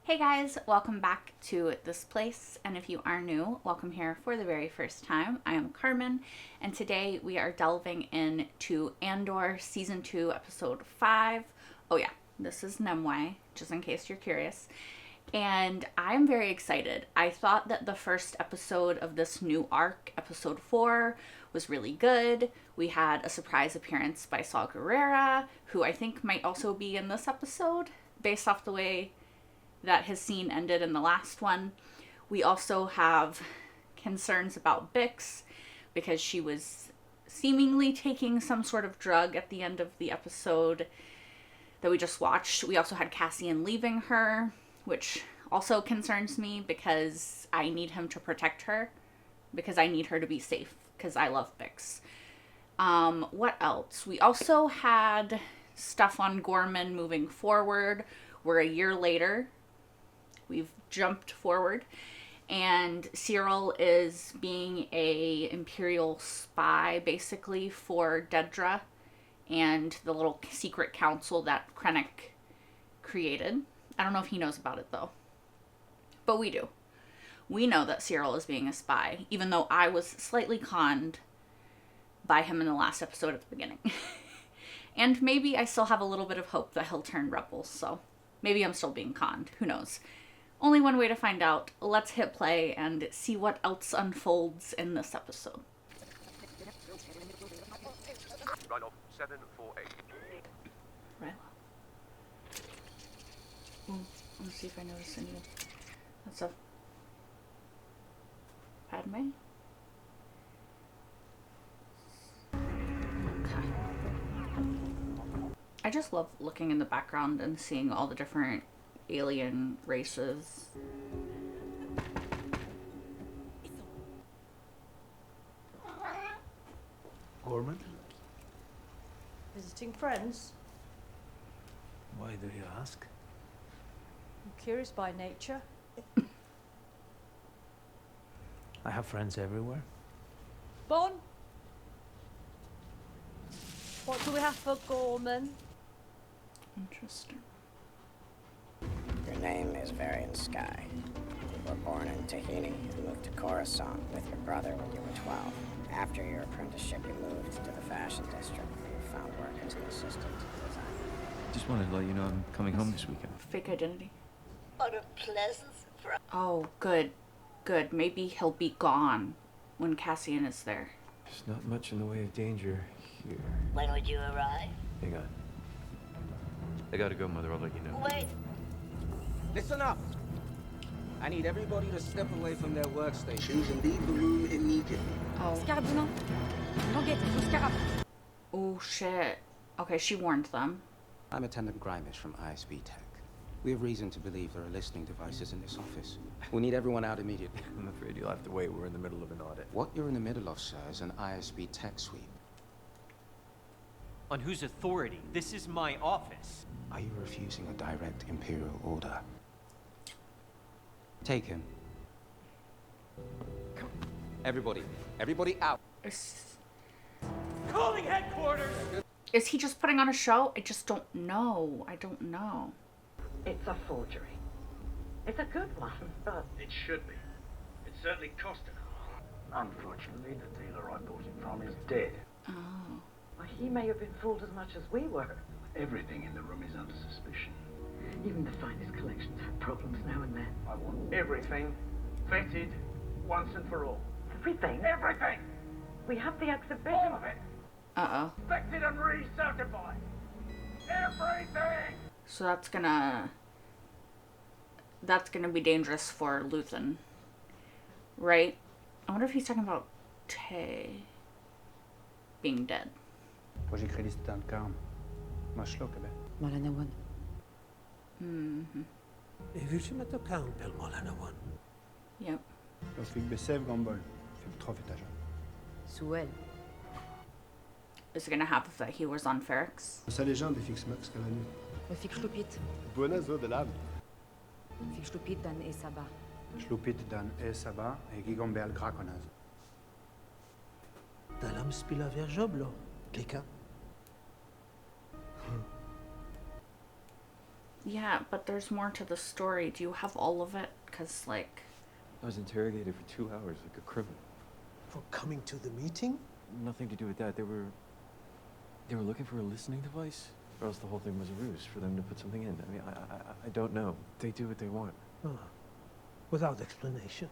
Hey guys, welcome back to this place, and if you are new, welcome here for the very first time. I am Carmen, and today we are delving into Andor Season 2, Episode 5. Oh yeah, this is Nemwe, just in case you're curious. And I'm very excited. I thought that the first episode of this new arc, Episode 4, was really good. We had a surprise appearance by Saw Gerrera, who I think might also be in this episode, based off the way that his scene ended in the last one. We also have concerns about Bix because she was seemingly taking some sort of drug at the end of the episode that we just watched. We also had Cassian leaving her, which also concerns me because I need him to protect her, because I need her to be safe, because I love Bix. What else? We also had stuff on Gorman moving forward. We're a year later. We've jumped forward, and Cyril is being a Imperial spy, basically, for Dedra and the little secret council that Krennic created. I don't know if he knows about it, though. But we do. We know that Cyril is being a spy, even though I was slightly conned by him in the last episode at the beginning. And maybe I still have a little bit of hope that he'll turn rebel, so maybe I'm still being conned. Who knows? Only one way to find out. Let's hit play and see what else unfolds in this episode. Ryland, 748. Ryland. Let me see if I notice any. That's a Padme. Okay. I just love looking in the background and seeing all the different alien races. Gorman? Visiting friends? Why do you ask? I'm curious by nature. I have friends everywhere. Bon? What do we have for Gorman? Interesting. Your name is Varian Sky. You were born in Tahini and moved to Coruscant with your brother when you were 12. After your apprenticeship, you moved to the fashion district where you found work as an assistant designer. Just wanted to let you know I'm coming home this weekend. Fake identity. What a pleasant surprise. Oh, good. Good. Maybe he'll be gone when Cassian is there. There's not much in the way of danger here. When would you arrive? Hang on. I gotta go, Mother. I'll let you know. Wait. Listen up! I need everybody to step away from their workstations and leave the room immediately. Oh, shit. Okay, she warned them. I'm Attendant Grimace from ISB Tech. We have reason to believe there are listening devices in this office. We need everyone out immediately. I'm afraid you'll have to wait. We're in the middle of an audit. What you're in the middle of, sir, is an ISB Tech sweep. On whose authority? This is my office. Are you refusing a direct Imperial order? Take him. Everybody out. Calling headquarters! Is he just putting on a show? I just don't know. I don't know. It's a forgery. It's a good one, but It should be. It certainly cost enough. Unfortunately, the dealer I bought it from is dead. Oh. well, he may have been fooled as much as we were. Everything in the room is under suspicion. Even the finest collections have problems now and then. I want everything vetted once and for all. Everything. Everything! We have the exhibition. All of it! Uh-oh. Inspected and recertified! Everything! So that's gonna be dangerous for Luthen. Right? I wonder if he's talking about Tay being dead. Moi j'ai créé liste dans le camp. Mashlo كده. Malanawan. Mm-hmm. Evilt camp pel Malanawan. Yep. Jag fick besev gombol. Fick trofétagen. Suel. Is it gonna happen that he was on Ferrix? Sa légende fixe max kalanu. Fick slupit. Buena zo de lab. Fick slupit dan Esaba. Slupit dan Saba et gigombel krakonaz. Dalam spila ver joblo. Klika. Yeah, but there's more to the story. Do you have all of it? Because, like... I was interrogated for 2 hours like a criminal. For coming to the meeting? Nothing to do with that. They were looking for a listening device, or else the whole thing was a ruse for them to put something in. I mean, I don't know. They do what they want. Without explanation.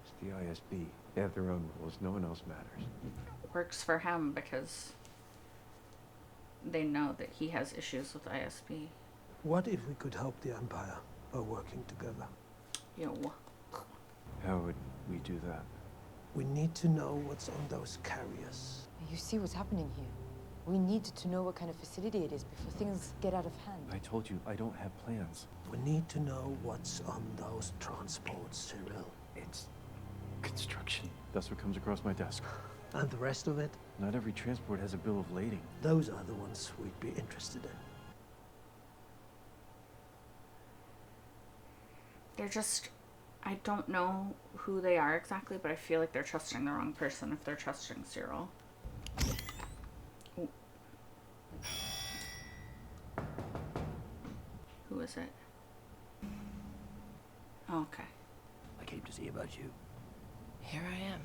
It's the ISB. They have their own rules. No one else matters. Works for him because they know that he has issues with ISB. What if we could help the Empire by working together? Yo. How would we do that? We need to know what's on those carriers. You see what's happening here. We need to know what kind of facility it is before things get out of hand. I told you, I don't have plans. We need to know what's on those transports, Cyril. It's construction. That's what comes across my desk. And the rest of it? Not every transport has a bill of lading. Those are the ones we'd be interested in. They're just... I don't know who they are exactly, but I feel like they're trusting the wrong person if they're trusting Cyril. Ooh. Who is it? Oh, okay. I came to see about you. Here I am.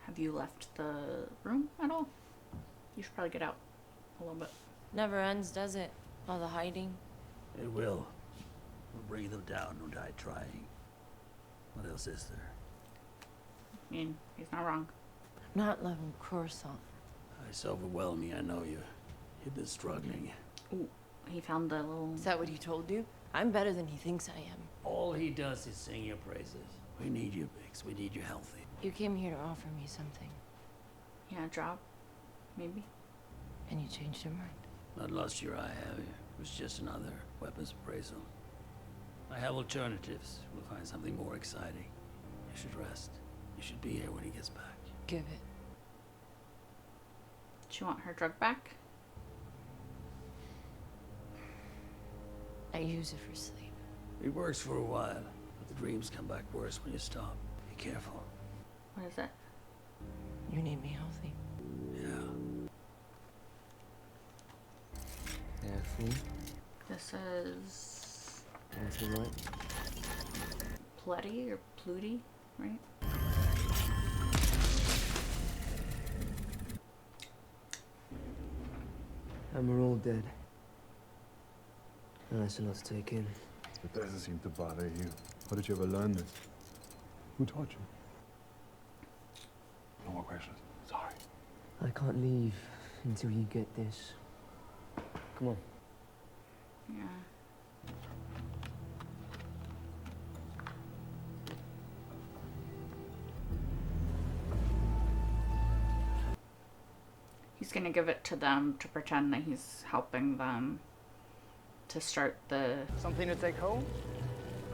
Have you left the room at all? You should probably get out a little bit. Never ends, does it? All the hiding. It will. We'll bring them down, no die trying. What else is there? I mean, he's not wrong. Not loving croissant. It's overwhelming, I know you. You've been struggling. Ooh, he found the little... Is that what he told you? I'm better than he thinks I am. All he does is sing your praises. We need you, Biggs. We need you healthy. You came here to offer me something. Yeah, job. Maybe. And you changed your mind. Not lost your eye, have you? It was just another weapons appraisal. I have alternatives. We'll find something more exciting. You should rest. You should be here when he gets back. Give it. Do you want her drug back? I use it for sleep. It works for a while, but the dreams come back worse when you stop. Be careful. What is it? You need me healthy. Yeah. Careful. This is... That's all right. Plutty or Pluty, right? And we're all dead. And that's a lot to take in. It doesn't seem to bother you. How did you ever learn this? Who taught you? No more questions. Sorry. I can't leave until you get this. Come on. Yeah. He's gonna give it to them to pretend that he's helping them to start the... Something to take home?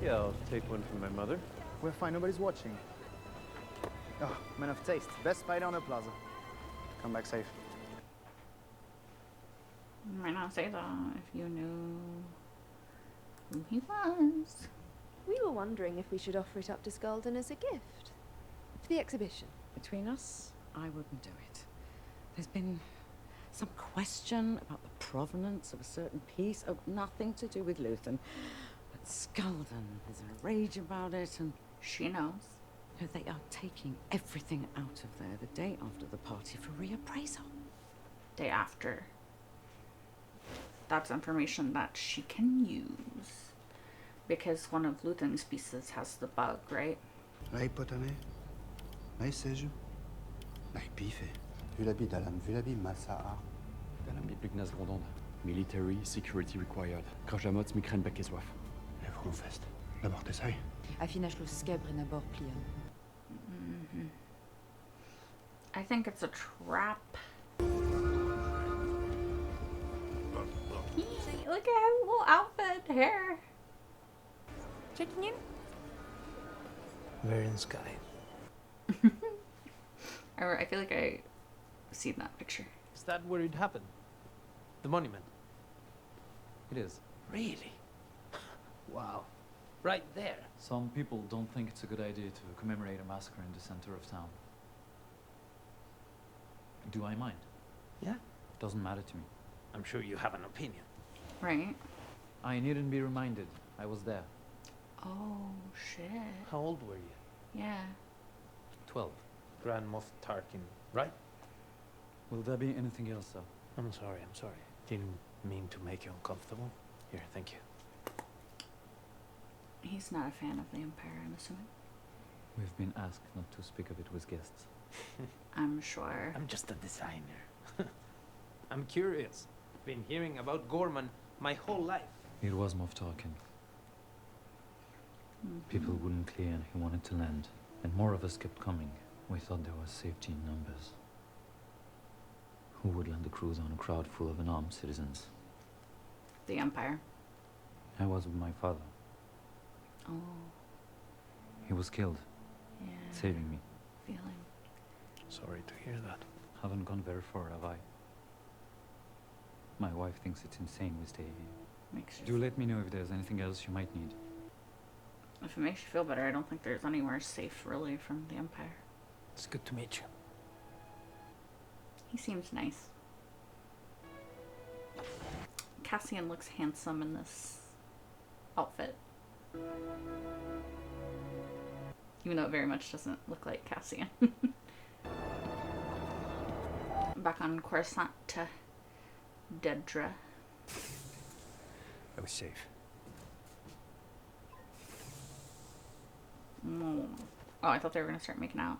Yeah, I'll take one from my mother. We're fine, nobody's watching. Oh, man of taste. Best spider on the plaza. Come back safe. You might not say that if you knew who he was. We were wondering if we should offer it up to Skulden as a gift for the exhibition. Between us, I wouldn't do it. There's been some question about the provenance of a certain piece. Oh, nothing to do with Luthen. But Skulden, there's a rage about it, and she knows. No, they are taking everything out of there the day after the party for reappraisal. Day after. That's information that she can use. Because one of Luthen's pieces has the bug, right? N-ai potané? N-ai seju? N-ai pife? Vu l'habit d'Alam, vu l'habit Massa'a. Dalam est plus que Nasgrondond. Military security required. Krajamot mikren bek soif. Lèvres fest. La morte sai. Affinage lo skebre na bord pliant. I think it's a trap. Look at his little outfit, hair. Checking in? We're in sky. I feel like I've seen that picture. Is that where it happened? The monument? It is. Really? Wow. Right there. Some people don't think it's a good idea to commemorate a massacre in the center of town. Do I mind? Yeah? Doesn't matter to me. I'm sure you have an opinion. Right. I needn't be reminded. I was there. Oh, shit. How old were you? Yeah. 12. Grand Moff Tarkin, right? Will there be anything else, sir? I'm sorry. Didn't mean to make you uncomfortable. Here, thank you. He's not a fan of the Empire, I'm assuming. We've been asked not to speak of it with guests. I'm sure. I'm just a designer. I'm curious. Been hearing about Gorman my whole life. It was Moff Tarkin. People wouldn't clear and he wanted to land. And more of us kept coming. We thought there was safety in numbers. Who would land a cruiser on a crowd full of unarmed citizens? The Empire. I was with my father. Oh. He was killed. Yeah. Saving me. Feeling. Sorry to hear that. Haven't gone very far, have I? My wife thinks it's insane we stay here. Makes you Do let me know if there's anything else you might need. If it makes you feel better, I don't think there's anywhere safe, really, from the Empire. It's good to meet you. He seems nice. Cassian looks handsome in this outfit. Even though it very much doesn't look like Cassian. Back on Coruscant to Dedra. I was safe. Oh, I thought they were going to start making out.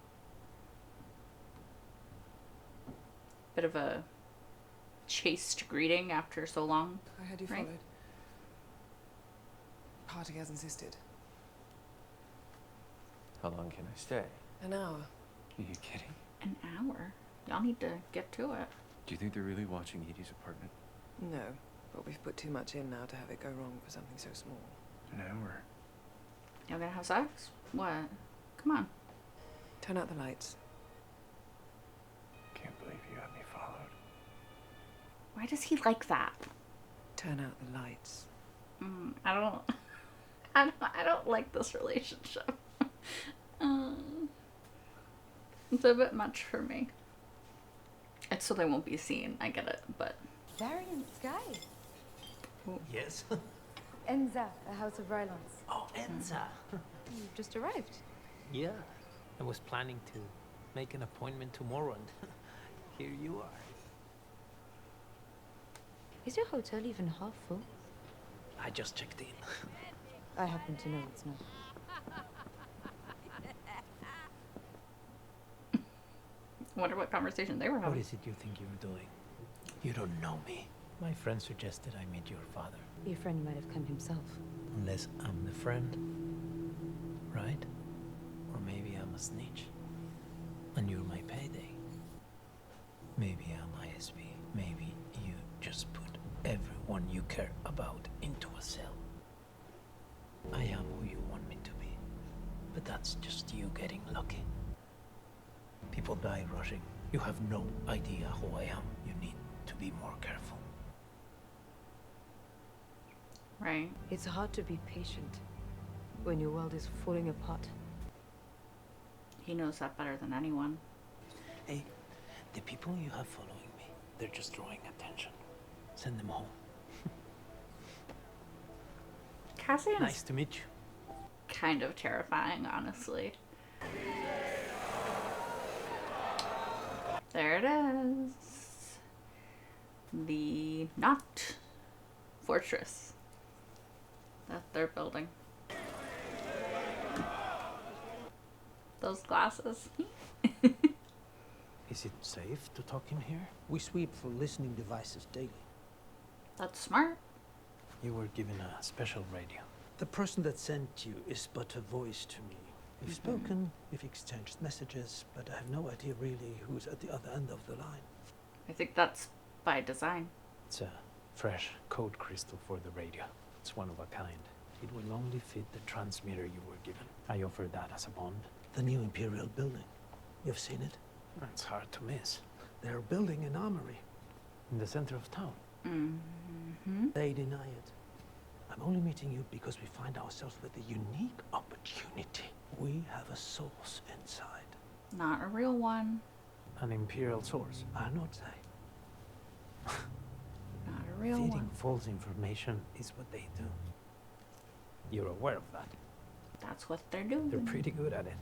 Bit of a chaste greeting after so long. I heard you right? followed. Party has insisted. How long can I stay? An hour. Are you kidding? An hour? Y'all need to get to it. Do you think they're really watching Edie's apartment? No, but we've put too much in now to have it go wrong for something so small. An hour? Y'all gonna have sex? What? Come on. Turn out the lights. Can't believe you had me followed. Why does he like that? Turn out the lights. I don't like this relationship. It's a bit much for me. It's so they won't be seen. I get it, but. Variant Sky. Yes. Enza, a house of Rylands. Oh, Enza. You've just arrived. Yeah. I was planning to make an appointment tomorrow and here you are. Is your hotel even half full? I just checked in. I happen to know it's not. Wonder what conversation they were having. What is it you think you're doing? You don't know me. My friend suggested I meet your father. Your friend might have come himself. Unless I'm the friend. Right? Or maybe I'm a snitch. And you're my payday. Maybe I'm ISB. Maybe you just put everyone you care about into a cell. I am who you want me to be. But that's just you getting lucky. People die rushing. You have no idea who I am. You need to be more careful. Right. It's hard to be patient when your world is falling apart. He knows that better than anyone. Hey, the people you have following me, they're just drawing attention. Send them home. Cassian's Nice to meet you. kind of terrifying, honestly. There it is. The not fortress that they're building. Those glasses. Is it safe to talk in here? We sweep for listening devices daily. That's smart. You were given a special radio. The person that sent you is but a voice to me. We've spoken, we've exchanged messages, but I have no idea really who's at the other end of the line. I think that's by design. It's a fresh code crystal for the radio. It's one of a kind. It will only fit the transmitter you were given. I offer that as a bond. The new Imperial building. You've seen it? It's hard to miss. They're building an armory in the center of town. They deny it. I'm only meeting you because we find ourselves with a unique opportunity. We have a source inside. Not a real one. An Imperial source? I'll not say. Not a real Feeding one. false information is what they do. You're aware of that. That's what they're doing. They're pretty good at it.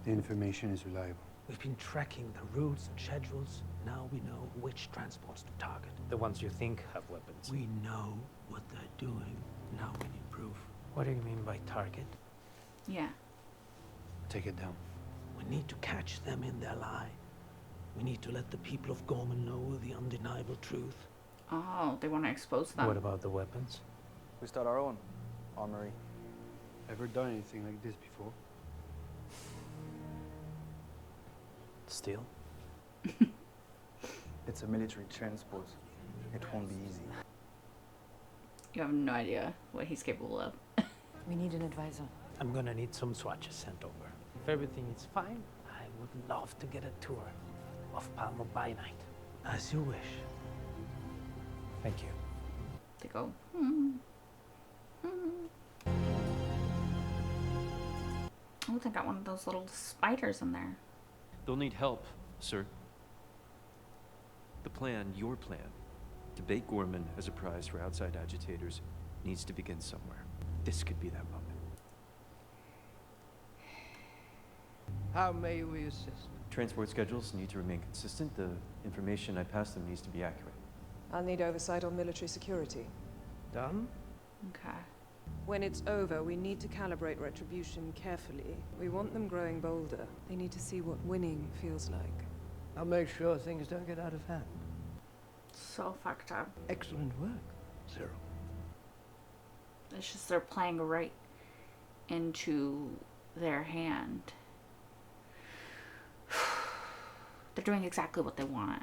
The information is reliable. We've been tracking the routes and schedules. Now we know which transports to target. The ones you think have weapons. We know what they're doing. Now we need proof. What do you mean by target? Yeah. Take it down. We need to catch them in their lie. We need to let the people of Gorman know the undeniable truth. Oh, they want to expose them. What about the weapons? We start our own armory. Ever done anything like this before? Still? It's a military transport. It won't be easy. You have no idea what he's capable of. We need an advisor. I'm gonna need some swatches sent over. If everything is fine, I would love to get a tour of Palmo by night. As you wish. Thank you. They go, Oh, they got one of those little spiders in there. They'll need help, sir. The plan, your plan, to bait Gorman as a prize for outside agitators needs to begin somewhere. This could be that moment. How may we assist? Transport schedules need to remain consistent. The information I pass them needs to be accurate. I'll need oversight on military security. Done? Okay. When it's over, we need to calibrate retribution carefully. We want them growing bolder. They need to see what winning feels like. I'll make sure things don't get out of hand. So fucked up. Excellent work, Zero. It's just they're playing right into their hand. They're doing exactly what they want.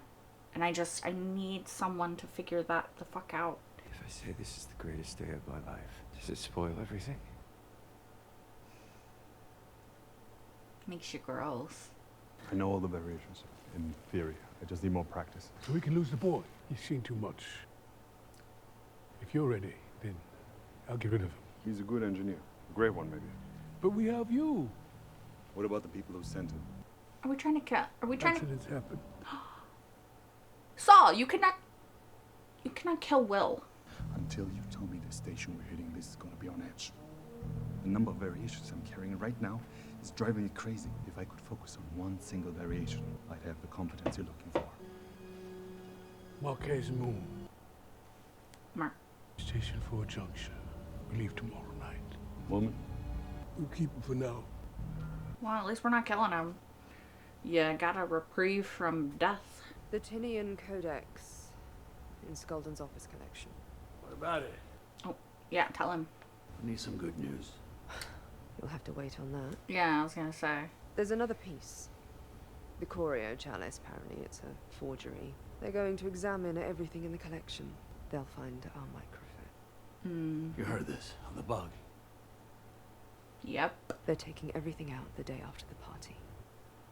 And I need someone to figure that the fuck out. If I say this is the greatest day of my life, does it spoil everything? Makes you gross. I know all the variations, in theory. I just need more practice. So we can lose the boy. He's seen too much. If you're ready, then I'll get rid of him. He's a good engineer. A great one, maybe. But we have you. What about the people who sent him? Are we trying to kill? Are we trying Accidents happen. Saul, you cannot kill Will. Until you tell me the station we're hitting, this is gonna be on edge. The number of variations I'm carrying right now is driving me crazy. If I could focus on one single variation, I'd have the confidence you're looking for. Marquez Moon. Mark. Station 4 Junction. We leave tomorrow night. Woman? We'll keep him for now. Well, at least we're not killing him. You got a reprieve from death. The Tinian Codex in Skulden's office collection. What about it? Oh, yeah, tell him. I need some good news. You'll have to wait on that. Yeah, I was gonna say. There's another piece. The Corio Chalice, apparently it's a forgery. They're going to examine everything in the collection. They'll find our microfilm. You heard this on the bug. Yep. They're taking everything out the day after the party.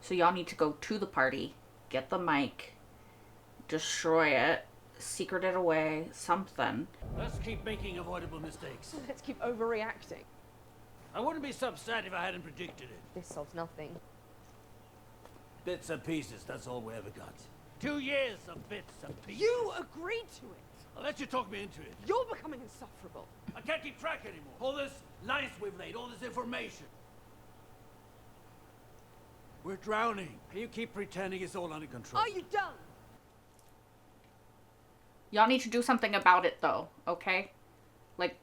So y'all need to go to the party, get the mic, destroy it, secret it away, something. Let's keep making avoidable mistakes. Let's keep overreacting. I wouldn't be so upset if I hadn't predicted it. This solves nothing. Bits and pieces, that's all we ever got. 2 years of bits and pieces. You agreed to it! I'll let you talk me into it. You're becoming insufferable. I can't keep track anymore. All this lines we've laid, all this information. We're drowning. And you keep pretending it's all under control. Are you done? Y'all need to do something about it, though, okay? Like,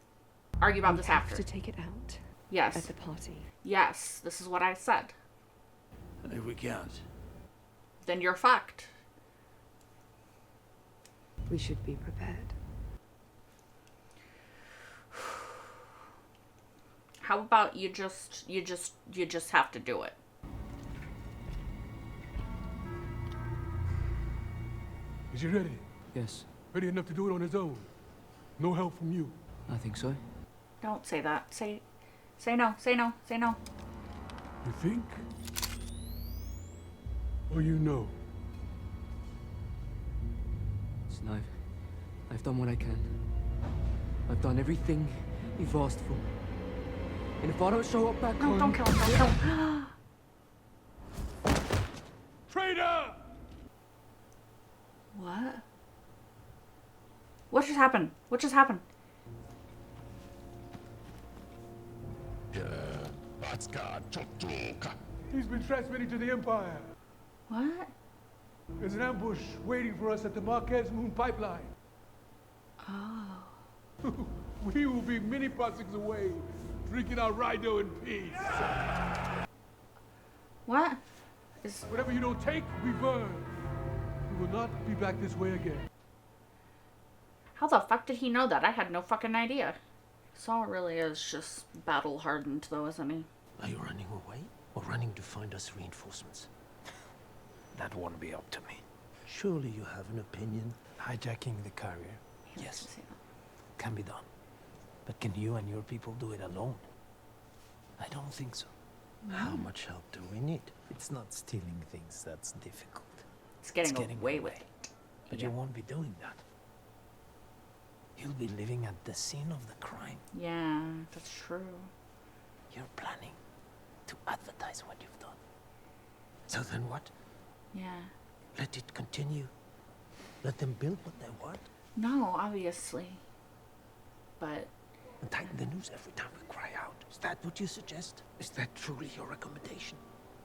argue about this after. We have to take it out. Yes. At the party. Yes, this is what I said. And if we can't? Then you're fucked. We should be prepared. How about you just have to do it? Is he ready? Yes, Ready enough to do it on his own? No help from you? I think so. Don't say that. Say no. Say no. Say no. You think? Or you know? Listen, I've done what I can. I've done everything you've asked for. And if I don't show up back home... No, don't kill him. Don't kill him. Traitor! What? What just happened? What just happened? He's been transmitting to the Empire. What? There's an ambush waiting for us at the Marquez Moon pipeline. Oh. We will be mini passings away, drinking our Rido in peace. What? Whatever you don't take, we burn. We will not be back this way again. How the fuck did he know that? I had no fucking idea. Saul really is just battle hardened though, isn't he? Are you running away or running to find us reinforcements? That won't be up to me. Surely you have an opinion. Hijacking the carrier. Yes. Can be done. But can you and your people do it alone? I don't think so. How much help do we need? It's not stealing things that's difficult. It's getting away with it. But you won't be doing that. You'll be living at the scene of the crime. Yeah, that's true. You're planning to advertise what you've done. So then what? Yeah. Let it continue. Let them build what they want. No, obviously. But... And tighten the noose every time we cry out. Is that what you suggest? Is that truly your recommendation?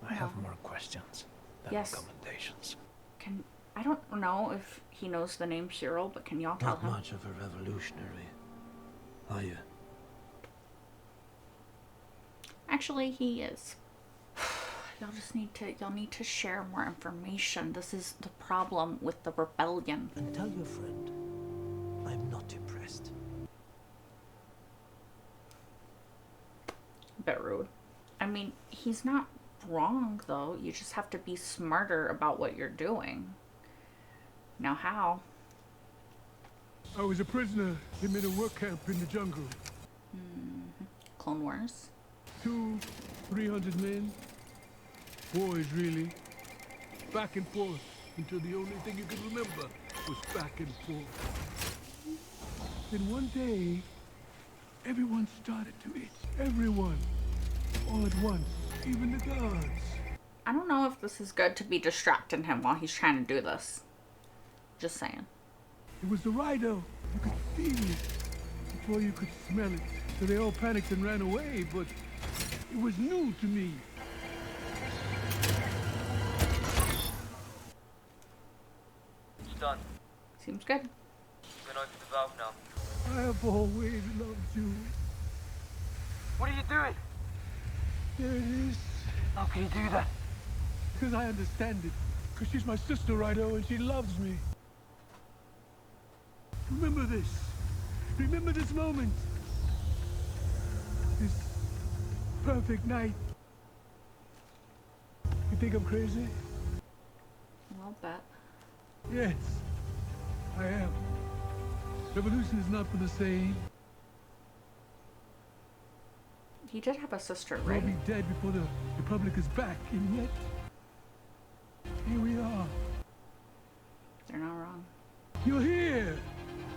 I have more questions than recommendations. I don't know if he knows the name Cyril, but can y'all tell him? Not much of a revolutionary, are you? Actually, he is. Y'all need to share more information. This is the problem with the rebellion. And tell your friend, I'm not impressed. A bit rude. I mean, he's not wrong, though. You just have to be smarter about what you're doing. Now, how? I was a prisoner. Him in a work camp in the jungle. Clone Wars. 200-300 men. Boys, really. Back and forth until the only thing you could remember was back and forth. Then one day, everyone started to itch. Everyone. All at once. Even the guards. I don't know if this is good to be distracting him while he's trying to do this. Just saying. It was the Rido. You could feel it before you could smell it. So they all panicked and ran away, but it was new to me. It's done. Seems good. You can open the valve now. I have always loved you. What are you doing? There it is. How can you do that? Because I understand it. Because she's my sister, Rido, and she loves me. Remember this. Remember this moment. This perfect night. You think I'm crazy? I'll bet. Yes, I am. Revolution is not for the same. He did have a sister, We'll right? be dead before the Republic is back, and yet here we are. They're not wrong. You're here.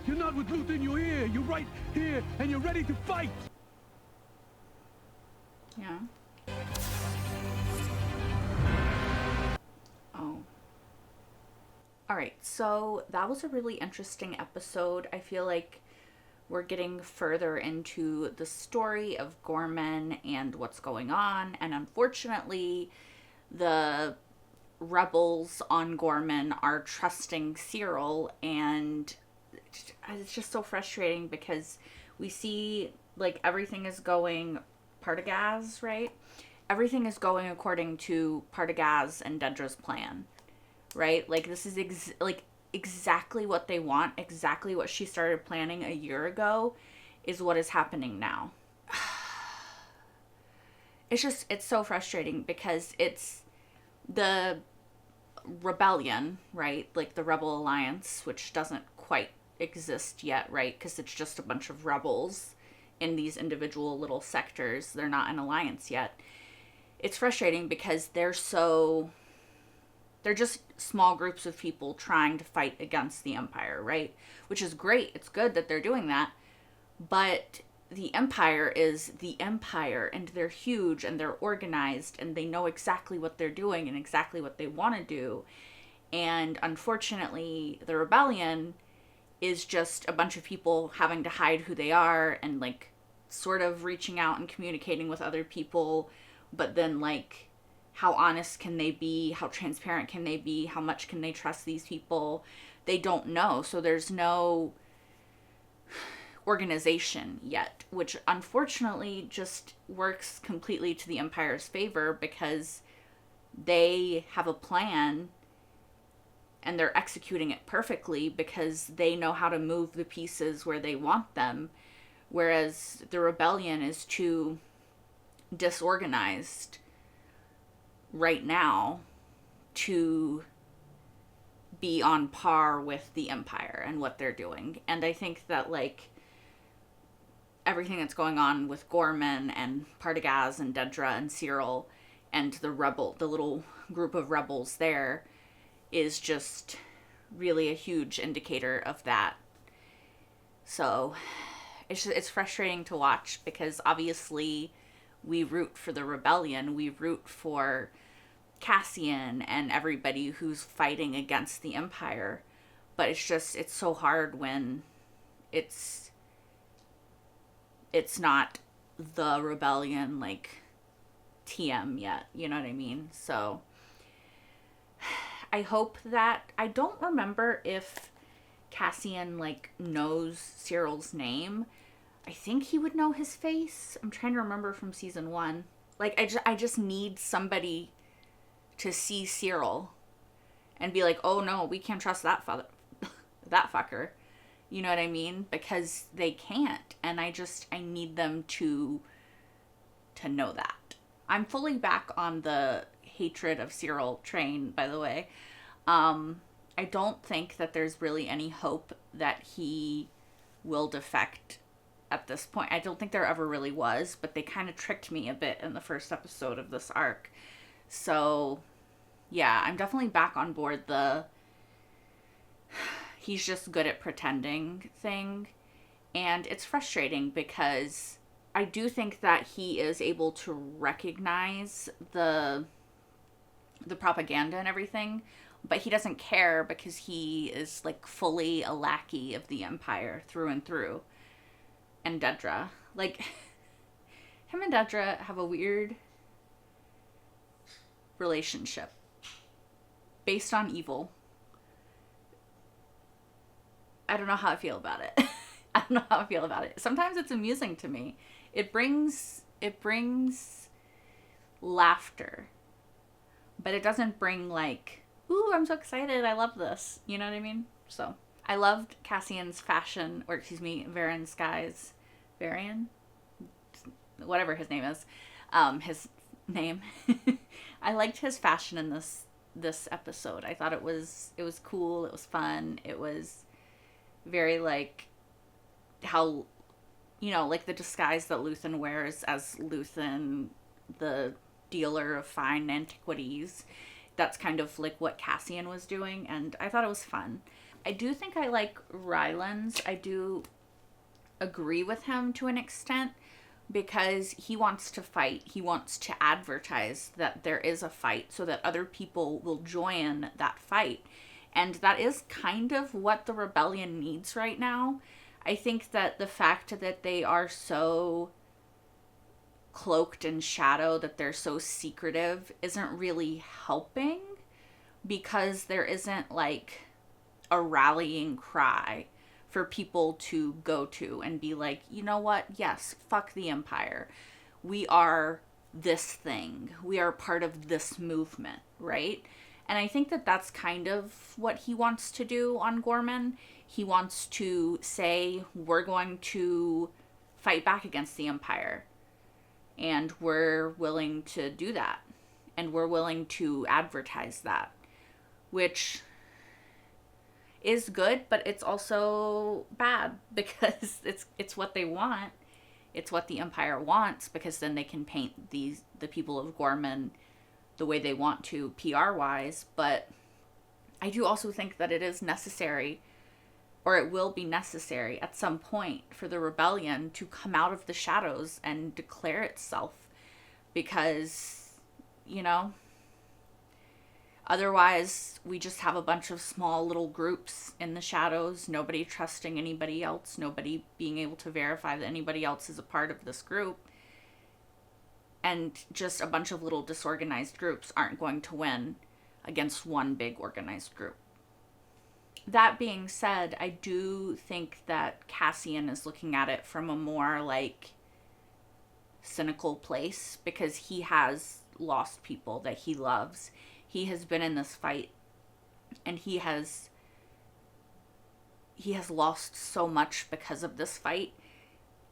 You're not with Luthen, you're here. You're right here, and you're ready to fight. Yeah. Oh. Alright, so that was a really interesting episode. I feel like we're getting further into the story of Gorman and what's going on, and unfortunately, the rebels on Gorman are trusting Cyril, and it's just so frustrating because we see, like, everything is going Partagaz, right? Everything is going according to Partagaz and Dedra's plan, right? Like, this is exactly what they want, exactly what she started planning a year ago is what is happening now. It's so frustrating because it's the rebellion, right? Like the Rebel Alliance, which doesn't quite exist yet, right? Because it's just a bunch of rebels in these individual little sectors. They're not an alliance yet. It's frustrating because they're just small groups of people trying to fight against the Empire, right? Which is great. It's good that they're doing that. But the Empire is the Empire, and they're huge, and they're organized, and they know exactly what they're doing and exactly what they want to do. And unfortunately, the rebellion is just a bunch of people having to hide who they are and, like, sort of reaching out and communicating with other people, but then, like, how honest can they be? How transparent can they be? How much can they trust these people? They don't know. So there's no organization yet, which unfortunately just works completely to the Empire's favor because they have a plan and they're executing it perfectly because they know how to move the pieces where they want them, whereas the rebellion is too disorganized right now to be on par with the Empire and what they're doing. And I think that, like, everything that's going on with Gorman and Partagaz and Dedra and Cyril and the little group of rebels there is just really a huge indicator of that. So it's frustrating to watch because obviously we root for the rebellion, we root for Cassian and everybody who's fighting against the Empire, but it's so hard when it's not the rebellion, like, TM yet, you know what I mean? So I hope that, I don't remember if Cassian, like, knows Cyril's name. I think he would know his face. I'm trying to remember from season 1. Like, I just need somebody to see Cyril and be like, oh no, we can't trust that fucker. You know what I mean? Because they can't. And I need them to know that. I'm fully back on the hatred of Cyril train, by the way. I don't think that there's really any hope that he will defect at this point. I don't think there ever really was, but they kind of tricked me a bit in the first episode of this arc. So, yeah, I'm definitely back on board the he's just good at pretending thing. And it's frustrating because I do think that he is able to recognize the propaganda and everything, but he doesn't care because he is, like, fully a lackey of the Empire through and through. And Dedra, like, him and Dedra have a weird relationship based on evil. I don't know how I feel about it. I don't know how I feel about it. Sometimes it's amusing to me. It brings laughter, but it doesn't bring, like, ooh, I'm so excited, I love this. You know what I mean? So I loved Cassian's fashion, or excuse me, Varian? Whatever his name is. His name. I liked his fashion in this episode. I thought it was cool, it was fun, it was very, like, how, you know, like the disguise that Luthen wears as Luthen, the dealer of fine antiquities. That's kind of like what Cassian was doing, and I thought it was fun. I do think I like Ryland's. I do agree with him to an extent because he wants to fight. He wants to advertise that there is a fight so that other people will join that fight. And that is kind of what the rebellion needs right now. I think that the fact that they are so cloaked in shadow, that they're so secretive, isn't really helping because there isn't, like, a rallying cry for people to go to and be like, you know what? Yes, fuck the Empire. We are this thing. We are part of this movement, right? And I think that that's kind of what he wants to do on Gorman. He wants to say, we're going to fight back against the Empire. And we're willing to do that. And we're willing to advertise that. Which is good, but it's also bad because it's what they want. It's what the Empire wants, because then they can paint the people of Gorman the way they want to PR-wise. But I do also think that it is necessary, or it will be necessary at some point, for the rebellion to come out of the shadows and declare itself. Because, you know, Otherwise, we just have a bunch of small little groups in the shadows, nobody trusting anybody else, nobody being able to verify that anybody else is a part of this group. And just a bunch of little disorganized groups aren't going to win against one big organized group. That being said, I do think that Cassian is looking at it from a more, like, cynical place, because he has lost people that he loves. He has been in this fight, and he has lost so much because of this fight.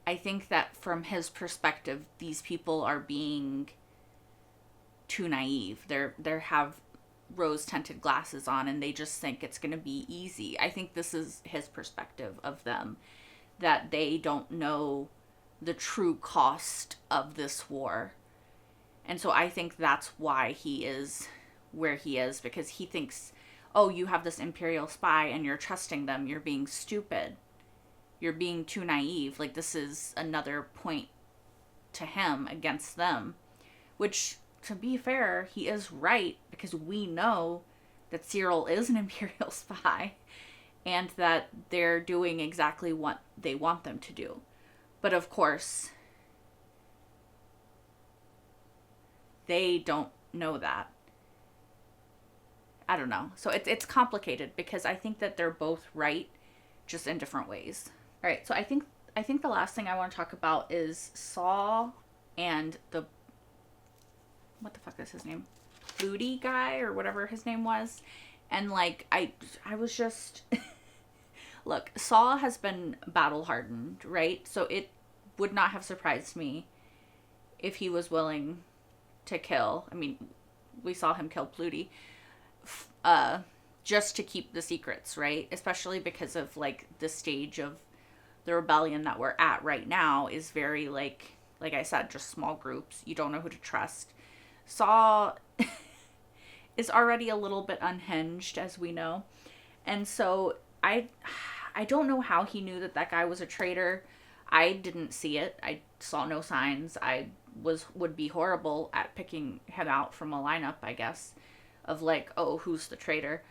I think that from his perspective, these people are being too naive. They have rose-tinted glasses on, and they just think it's going to be easy. I think this is his perspective of them, that they don't know the true cost of this war. And so I think that's why he is where he is, because he thinks, oh, you have this Imperial spy and you're trusting them. You're being stupid. You're being too naive. Like, this is another point to him against them, which, to be fair, he is right, because we know that Cyril is an Imperial spy and that they're doing exactly what they want them to do. But of course, they don't know that. I don't know. So it's complicated, because I think that they're both right, just in different ways. All right, so I think the last thing I want to talk about is Saul and the, what the fuck is his name? Flutie guy, or whatever his name was. And, like, I was just... Look, Saul has been battle-hardened, right? So it would not have surprised me if he was willing to kill. I mean, we saw him kill Flutie. Just to keep the secrets, right? Especially because of, like, the stage of the rebellion that we're at right now is very, like I said, just small groups. You don't know who to trust. Saul is already a little bit unhinged, as we know. And so I don't know how he knew that guy was a traitor. I didn't see it. I saw no signs. I would be horrible at picking him out from a lineup, I guess, of, like, oh, who's the traitor.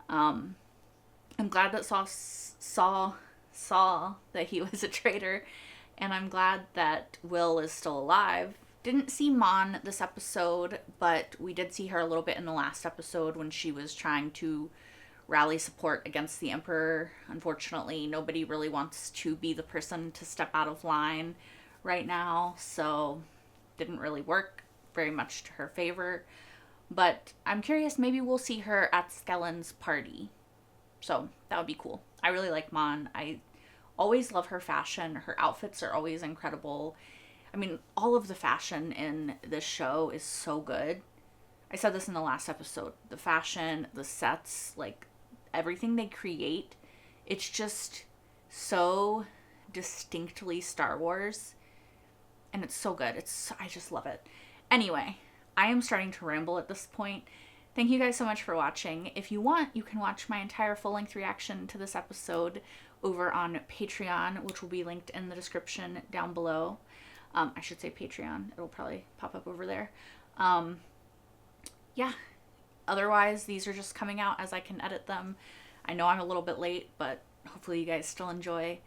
I'm glad that Saul saw that he was a traitor, and I'm glad that Will is still alive. Didn't see Mon this episode, but we did see her a little bit in the last episode when she was trying to rally support against the Emperor. Unfortunately, nobody really wants to be the person to step out of line right now, so didn't really work very much to her favor. But I'm curious, maybe we'll see her at Skellen's party. So that would be cool. I really like Mon. I always love her fashion. Her outfits are always incredible. I mean, all of the fashion in this show is so good. I said this in the last episode. The fashion, the sets, like, everything they create, it's just so distinctly Star Wars. And it's so good. I just love it. Anyway, I am starting to ramble at this point. Thank you guys so much for watching. If you want, you can watch my entire full-length reaction to this episode over on Patreon, which will be linked in the description down below. I should say Patreon. It'll probably pop up over there. Yeah. Otherwise, these are just coming out as I can edit them. I know I'm a little bit late, but hopefully you guys still enjoy.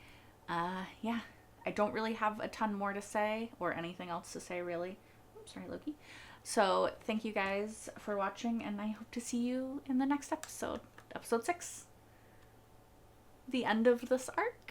Yeah. I don't really have a ton more to say, or anything else to say, really. Oops, sorry, Loki. So, thank you guys for watching, and I hope to see you in the next episode. Episode 6. The end of this arc.